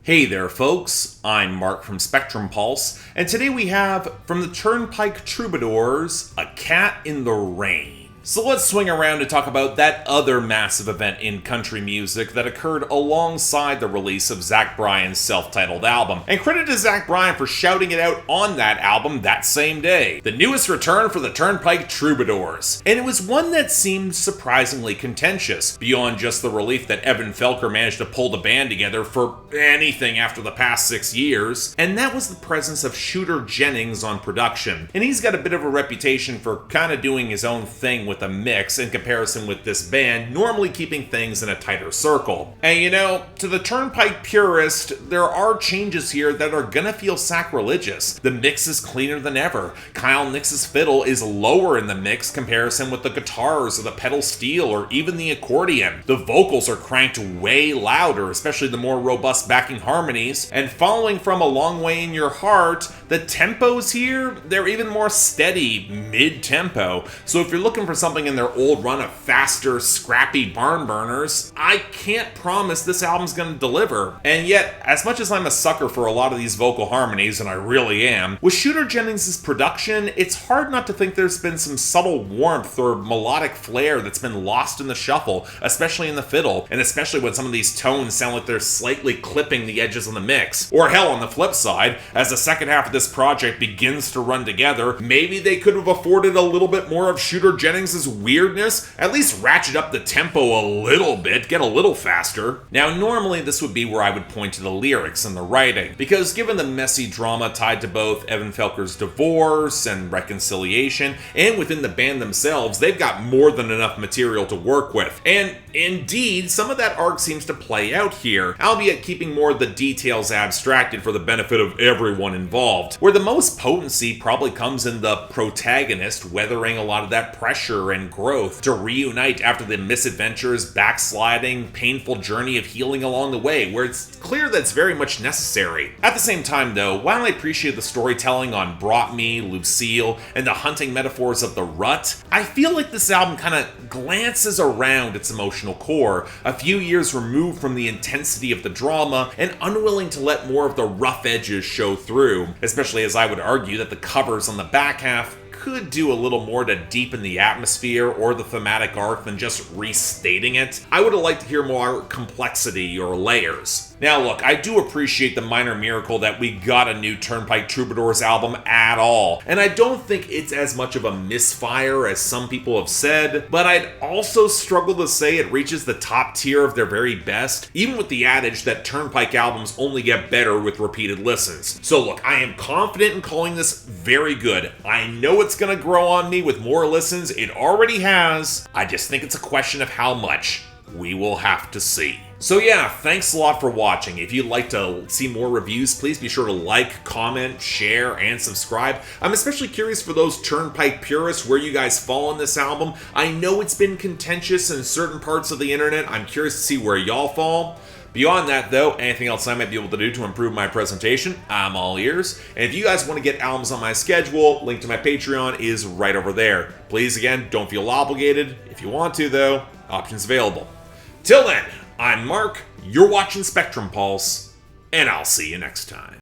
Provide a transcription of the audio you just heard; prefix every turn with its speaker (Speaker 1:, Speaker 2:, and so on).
Speaker 1: Hey there folks, I'm Mark from Spectrum Pulse, and today we have, from the Turnpike Troubadours, A Cat in the Rain. So let's swing around to talk about that other massive event in country music that occurred alongside the release of Zach Bryan's self-titled album. And credit to Zach Bryan for shouting it out on that album that same day. The newest return for the Turnpike Troubadours. And it was one that seemed surprisingly contentious, beyond just the relief that Evan Felker managed to pull the band together for anything after the past 6 years. And that was the presence of Shooter Jennings on production. And he's got a bit of a reputation for kind of doing his own thing with a mix in comparison with this band, normally keeping things in a tighter circle. And you know, to the Turnpike purist, there are changes here that are gonna feel sacrilegious. The mix is cleaner than ever. Kyle Nix's fiddle is lower in the mix comparison with the guitars or the pedal steel or even the accordion. The vocals are cranked way louder, especially the more robust backing harmonies. And following from A Long Way in Your Heart, the tempos here, they're even more steady, mid-tempo. So if you're looking for something in their old run of faster, scrappy barn burners, I can't promise this album's gonna deliver. And yet, as much as I'm a sucker for a lot of these vocal harmonies, and I really am, with Shooter Jennings' production, it's hard not to think there's been some subtle warmth or melodic flair that's been lost in the shuffle, especially in the fiddle, and especially when some of these tones sound like they're slightly clipping the edges on the mix. Or hell, on the flip side, as the second half of this project begins to run together, maybe they could have afforded a little bit more of Shooter Jennings' weirdness, at least ratchet up the tempo a little bit, get a little faster. Now, normally this would be where I would point to the lyrics and the writing, because given the messy drama tied to both Evan Felker's divorce and reconciliation, and within the band themselves, they've got more than enough material to work with. And indeed, some of that arc seems to play out here, albeit keeping more of the details abstracted for the benefit of everyone involved, where the most potency probably comes in the protagonist weathering a lot of that pressure and growth to reunite after the misadventures, backsliding, painful journey of healing along the way, where it's clear that's very much necessary. At the same time though, while I appreciate the storytelling on Brought Me, Lucille, and the hunting metaphors of the rut, I feel like this album kind of glances around its emotional core, a few years removed from the intensity of the drama and unwilling to let more of the rough edges show through, especially as I would argue that the covers on the back half could do a little more to deepen the atmosphere or the thematic arc than just restating it. I would have liked to hear more complexity or layers. Now look, I do appreciate the minor miracle that we got a new Turnpike Troubadours album at all, and I don't think it's as much of a misfire as some people have said, but I'd also struggle to say it reaches the top tier of their very best, even with the adage that Turnpike albums only get better with repeated listens. So look, I am confident in calling this very good. I know it's gonna grow on me with more listens, it already has. I just think it's a question of how much. We will have to see. So yeah, thanks a lot for watching. If you'd like to see more reviews, please be sure to like, comment, share, and subscribe. I'm especially curious for those Turnpike purists where you guys fall on this album. I know it's been contentious in certain parts of the internet. I'm curious to see where y'all fall. Beyond that though, anything else I might be able to do to improve my presentation, I'm all ears. And if you guys want to get albums on my schedule, link to my Patreon is right over there. Please again, don't feel obligated. If you want to though, options available. Till then, I'm Mark, you're watching Spectrum Pulse, and I'll see you next time.